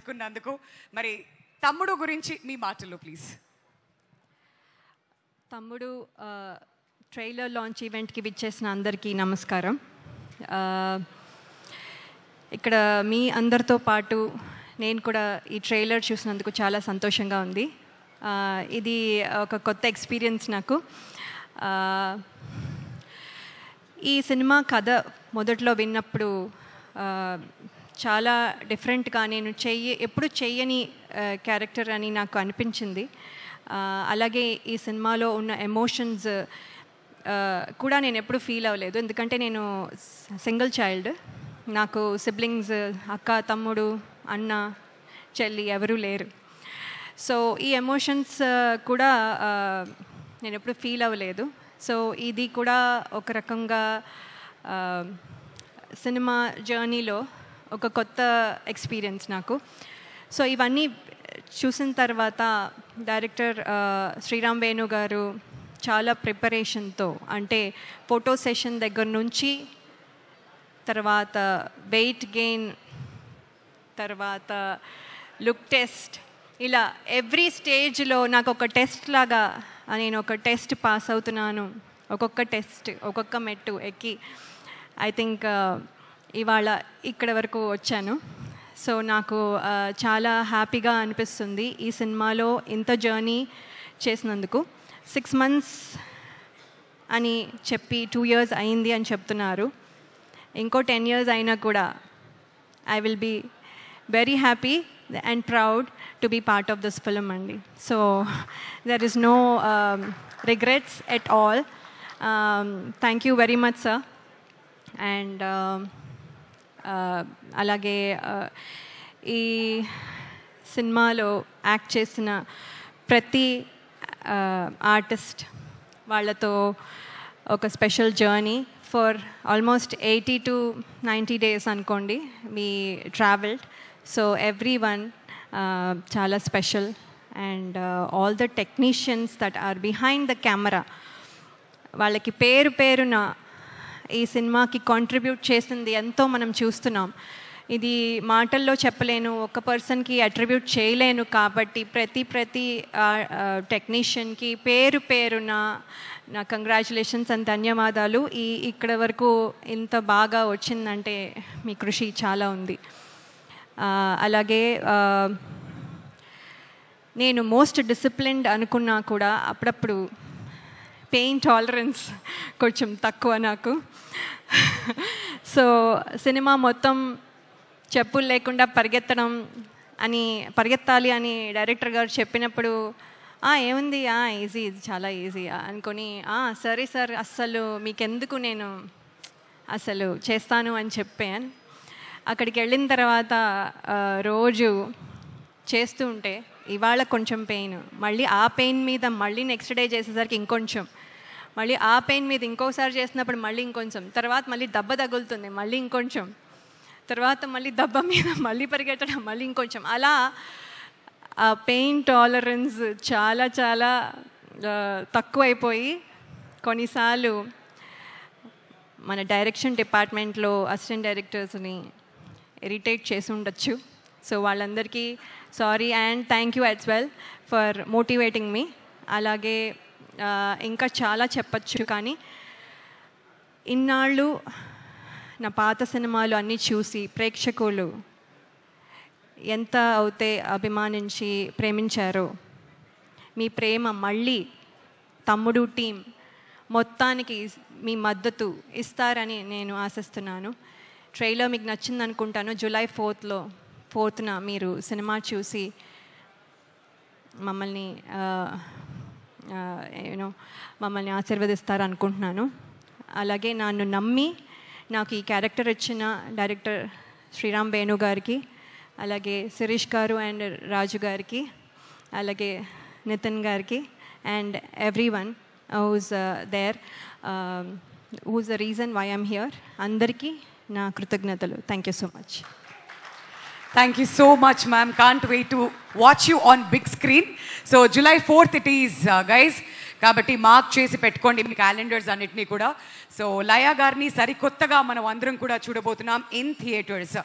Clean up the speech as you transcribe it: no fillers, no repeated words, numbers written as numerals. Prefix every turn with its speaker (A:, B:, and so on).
A: పంచుకున్నందుకు. మరి తమ్ముడు గురించి మీ మాటల్లో ప్లీజ్.
B: తమ్ముడు ట్రైలర్ లాంచ్ ఈవెంట్కి విచ్చేసిన అందరికీ నమస్కారం. ఇక్కడ మీ అందరితో పాటు నేను కూడా ఈ ట్రైలర్ చూసినందుకు చాలా సంతోషంగా ఉంది. ఇది ఒక కొత్త ఎక్స్పీరియన్స్ నాకు. ఈ సినిమా కథ మొదట్లో విన్నప్పుడు చాలా డిఫరెంట్గా, నేను ఎప్పుడు చెయ్యని క్యారెక్టర్ అని నాకు అనిపించింది. అలాగే ఈ సినిమాలో ఉన్న ఎమోషన్స్ కూడా నేను ఎప్పుడు ఫీల్ అవ్వలేదు, ఎందుకంటే నేను సింగిల్ చైల్డ్. నాకు సిబ్లింగ్స్, అక్క, తమ్ముడు, అన్న, చెల్లి ఎవరూ లేరు. సో ఈ ఎమోషన్స్ కూడా నేను ఎప్పుడు ఫీల్ అవ్వలేదు. సో ఇది కూడా ఒక రకంగా సినిమా జర్నీలో ఒక కొత్త ఎక్స్పీరియన్స్ నాకు. సో ఇవన్నీ చూసిన తర్వాత డైరెక్టర్ శ్రీరామ్ వేణు గారు చాలా ప్రిపరేషన్తో, అంటే ఫోటో సెషన్ దగ్గర నుంచి తర్వాత వెయిట్ గెయిన్, తర్వాత లుక్ టెస్ట్, ఇలా ఎవ్రీ స్టేజ్లో నాకు ఒక టెస్ట్ లాగా నేను ఒక టెస్ట్ పాస్ అవుతున్నాను. ఒక్కొక్క టెస్ట్, ఒక్కొక్క మెట్టు ఎక్కి ఐ థింక్ ఇవాళ ఇక్కడ వరకు వచ్చాను. సో నాకు చాలా హ్యాపీగా అనిపిస్తుంది ఈ సినిమాలో ఇంత జర్నీ చేసినందుకు. 6 months అని చెప్పి 2 years అయింది అని చెప్తున్నారు. ఇంకో 10 years అయినా కూడా I will be very happy and proud to be part of this film andi. So there is no regrets at all. Thank you very much, sir. And alage ee సినిమాలో act చేసిన ప్రతి artist వాళ్ళతో ఒక special journey for almost 80 to 90 days అనుకోండి we traveled. So everyone chala special, and all the technicians that are behind the camera వాళ్ళకి పేరు పేరున ఈ సినిమాకి కాంట్రిబ్యూట్ చేసింది ఎంతో మనం చూస్తున్నాం. ఇది మాటల్లో చెప్పలేను, ఒక పర్సన్కి అట్రిబ్యూట్ చేయలేను. కాబట్టి ప్రతి టెక్నీషియన్కి పేరు పేరున నా కంగ్రాచులేషన్స్ అండ్ ధన్యవాదాలు. ఇక్కడ వరకు ఇంత బాగా వచ్చిందంటే మీ కృషి చాలా ఉంది. అలాగే నేను మోస్ట్ డిసిప్లిన్డ్ అనుకున్నా కూడా అప్పుడప్పుడు పెయిన్ టాలరెన్స్ కొంచెం తక్కువ నాకు. సో సినిమా మొత్తం చెప్పులు లేకుండా పరిగెత్తాలి అని డైరెక్టర్ గారు చెప్పినప్పుడు ఏముంది, ఈజీ, ఇది చాలా ఈజీ అనుకొని సరే సార్, అస్సలు మీకెందుకు, నేను అసలు చేస్తాను అని చెప్పాను. అక్కడికి వెళ్ళిన తర్వాత రోజు చేస్తూ ఉంటే ఇవాళ కొంచెం పెయిన్, మళ్ళీ ఆ పెయిన్ మీద మళ్ళీ నెక్స్ట్ డే చేసేసరికి ఇంకొంచెం, మళ్ళీ ఆ పెయిన్ మీద ఇంకోసారి చేసినప్పుడు మళ్ళీ ఇంకొంచెం, తర్వాత మళ్ళీ దెబ్బ తగులుతుంది, మళ్ళీ ఇంకొంచెం, తర్వాత మళ్ళీ దెబ్బ మీద మళ్ళీ పరిగెత్తడం, మళ్ళీ ఇంకొంచెం, అలా ఆ పెయిన్ టాలరెన్స్ చాలా చాలా తక్కువైపోయి కొన్నిసార్లు మన డైరెక్షన్ డిపార్ట్మెంట్లో అసిస్టెంట్ డైరెక్టర్స్ని ఇరిటేట్ చేసి ఉండొచ్చు. సో వాళ్ళందరికీ sorry and thank you as well for motivating me. అలాగే ఇంకా చాలా చెప్పచ్చు, కానీ ఇన్నాళ్ళు నా పాత సినిమాలు అన్నీ చూసి ప్రేక్షకులు ఎంత అయితే అభిమానించి ప్రేమించారో, మీ ప్రేమ మళ్ళీ తమ్ముడు టీం మొత్తానికి మీ మద్దతు ఇస్తారని నేను ఆశిస్తున్నాను. ట్రైలర్ మీకు నచ్చింది అనుకుంటాను. July 4th మీరు సినిమా చూసి మమ్మల్ని ఆశీర్వదిస్తారు అనుకుంటున్నాను. అలాగే నన్ను నమ్మి నాకు ఈ క్యారెక్టర్ ఇచ్చిన డైరెక్టర్ శ్రీరామ్ వేణు గారికి, అలాగే శిరీష్ గారు అండ్ రాజు గారికి, అలాగే నితిన్ గారికి, and everyone who's there, who's the reason why I'm here, అందరికీ నా కృతజ్ఞతలు. Thank you so much.
A: Thank you so much, ma'am. Can't wait to watch you on big screen. So July 4th it is, guys. కాబట్టి mark చేసి పెట్టుకోండి మీ calendars అన్నిటినీ కూడా. So లయ గారిని సరికొత్తగా మనం అందరం కూడా చూడబోతున్నాం ఇన్ థియేటర్స్.